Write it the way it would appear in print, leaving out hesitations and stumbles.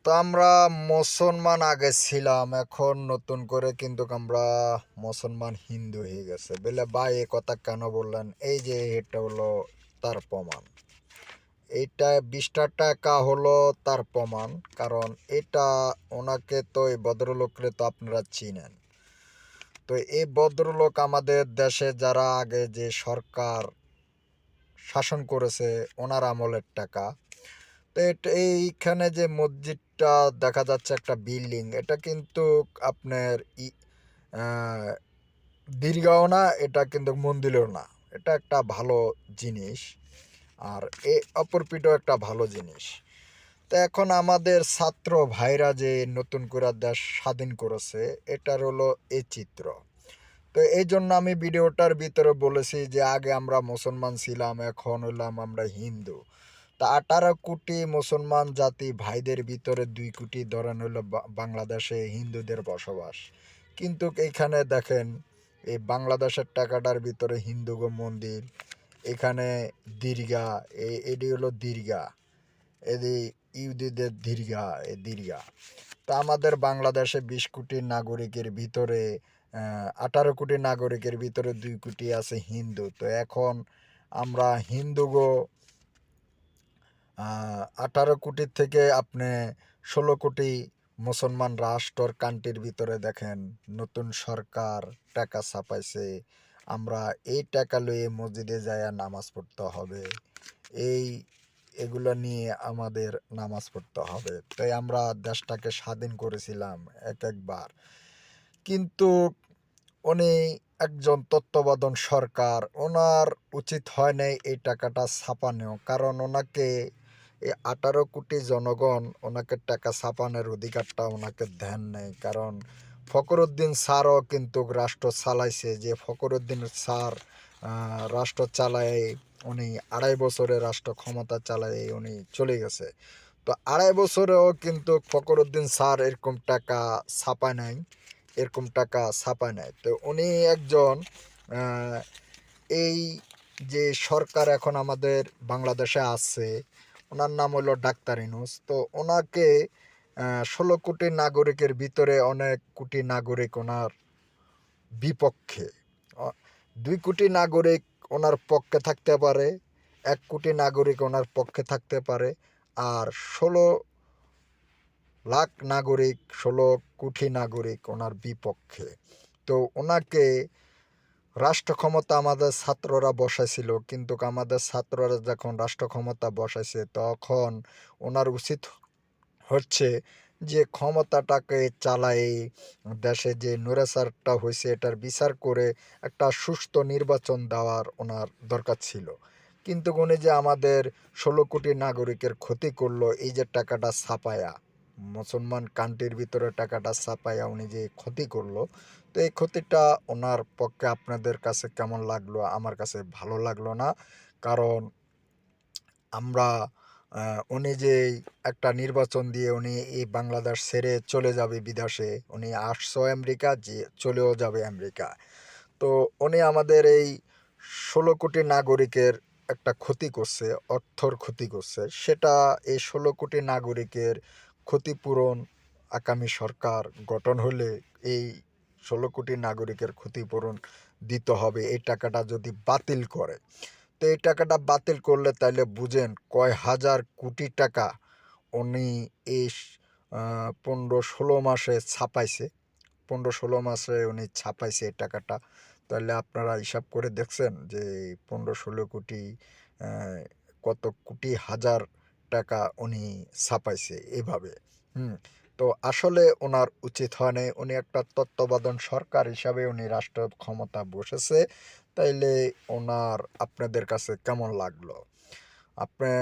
তো আমরা মুসলমান আগে ছিলাম, এখন নতুন করে কিন্তু আমরা মুসলমান হিন্দু হয়ে গেছে বলে ভাই এ কথা কেন বললেন? এই যে এটা হলো তার প্রমাণ। এইটা 20টা টাকা হলো তার প্রমাণ। কারণ এটা ওনাকে তো, এই ভদ্রলোকরে তো আপনারা চিনেন। তো এই ভদ্রলোক আমাদের দেশে যারা আগে যে সরকার শাসন করেছে ওনার আমলের টাকা। তো এইখানে যে মসজিদটা দেখা যাচ্ছে একটা বিল্ডিং, এটা কিন্তু আপনার আহ, দীর্ঘও না, এটা কিন্তু মন্দিরও না। এটা একটা ভালো জিনিস, আর অপর পিঠও একটা ভালো জিনিস। তো এখন আমাদের ছাত্র ভাইরা যে নতুন করে দেশ স্বাধীন করেছে, এটার হলো এই চিত্র। তো এই জন্য আমি ভিডিওটার ভিতরে বলেছি যে আগে আমরা মুসলমান ছিলাম, এখন হলাম আমরা হিন্দু। তা 18 কোটি মুসলমান জাতি ভাইদের ভিতরে 2 কোটি ধরেন হলো বাংলাদেশে হিন্দুদের বসবাস। কিন্তু এইখানে দেখেন, এই বাংলাদেশের টাকাটার ভিতরে হিন্দুগো মন্দির, এখানে দীর্ঘা, এটি হলো দীর্ঘা, এদি ইহুদিদের দীর্ঘা, এই দীর্ঘা। তা আমাদের বাংলাদেশে 20 কোটি নাগরিকের ভিতরে 18 কোটি নাগরিকের ভিতরে 2 কোটি আছে হিন্দু। তো এখন আমরা হিন্দুগো 18 কোটির থেকে আপনি 16 কোটি মুসলমান রাষ্ট্র কান্ট্রির ভিতরে দেখেন নতুন সরকার টাকা ছাপাইছে। আমরা এই টাকা লইয়ে মসজিদে যাইয়া নামাজ পড়তে হবে, এই এগুলো নিয়ে আমাদের নামাজ পড়তে হবে। তাই আমরা দেশটাকে স্বাধীন করেছিলাম একবার। কিন্তু উনি একজন তত্ত্বাবধান সরকার, ওনার উচিত হয় নাই এই টাকাটা ছাপানো। কারণ ওনাকে এই 18 কোটি জনগণ ওনাকে টাকা ছাপানোর অধিকারটা ওনাকে দেন নাই। কারণ ফখরুদ্দিন স্যারও কিন্তু রাষ্ট্র চালাইছে, যে ফখরুদ্দিন স্যার রাষ্ট্র চালায়, উনি 2.5 বছরে রাষ্ট্র ক্ষমতা চালায় উনি চলে গেছে। তো 2.5 বছরেও কিন্তু ফখরুদ্দিন স্যার এরকম টাকা ছাপায় নাই, এরকম টাকা ছাপায় নাই। তো উনি একজন এই যে সরকার এখন আমাদের বাংলাদেশে আছে, ওনার নাম হলো ডাক্তার ইউনূস। তো ওনাকে 16 কোটি নাগরিকের ভিতরে অনেক কোটি নাগরিক ওনার বিপক্ষে। 2 কোটি নাগরিক ওনার পক্ষে থাকতে পারে, 1 কোটি নাগরিক ওনার পক্ষে থাকতে পারে, আর 16 লাখ নাগরিক, 16 কোটি নাগরিক ওনার বিপক্ষে। তো ওনাকে রাষ্ট্র ক্ষমতা আমাদের ছাত্ররা বসাইছিল, কিন্তু আমাদের ছাত্ররা যখন রাষ্ট্র ক্ষমতা বসাইছে তখন ওনার উচিত হচ্ছে যে ক্ষমতাটাকে চালায় দেশে যে নৈরাচারটা হয়েছে এটার বিচার করে একটা সুষ্ঠু নির্বাচন দেওয়ার ওনার দরকার ছিল। কিন্তু উনি যে আমাদের 16 কোটি নাগরিকের ক্ষতি করলো, এই যে টাকাটা ছাপায়া মুসলমান কান্ট্রির ভিতরে টাকাটা ছাপায়া উনি যে ক্ষতি করলো, তো এই ক্ষতিটা ওনার পক্ষে আপনাদের কাছে কেমন লাগলো? আমার কাছে ভালো লাগলো না। কারণ আমরা উনি যে একটা নির্বাচন দিয়ে উনি এই বাংলাদেশ ছেড়ে চলে যাবে বিদেশে, উনি আসছো আমেরিকা, যে চলেও যাবে আমেরিকা। তো উনি আমাদের এই 16 কোটি নাগরিকের একটা ক্ষতি করছে, অর্থর ক্ষতি করছে। সেটা এই 16 কোটি নাগরিকের ক্ষতিপূরণ আগামী সরকার গঠন হলে এই 16 কোটি নাগরিকের ক্ষতিপূরণ দিতে হবে এই টাকাটা যদি বাতিল করে। তো এই টাকাটা বাতিল করলে তাইলে বুঝেন কয় হাজার কোটি টাকা উনি এই 15-16 মাসে ছাপাইছে। 15-16 মাসে উনি ছাপাইছে এই টাকাটা। তাহলে আপনারা হিসাব করে দেখছেন যে 15-16 কোটি কত কোটি হাজার টাকা উনি ছাপাইছে এভাবে। হুম। তো আসলে ওনার উচিত হয় নাই, উনি একটা তত্ত্বাবধান সরকার হিসাবে উনি রাষ্ট্র ক্ষমতা বসেছে। তাইলে ওনার আপনাদের কাছে কেমন লাগলো? আপনি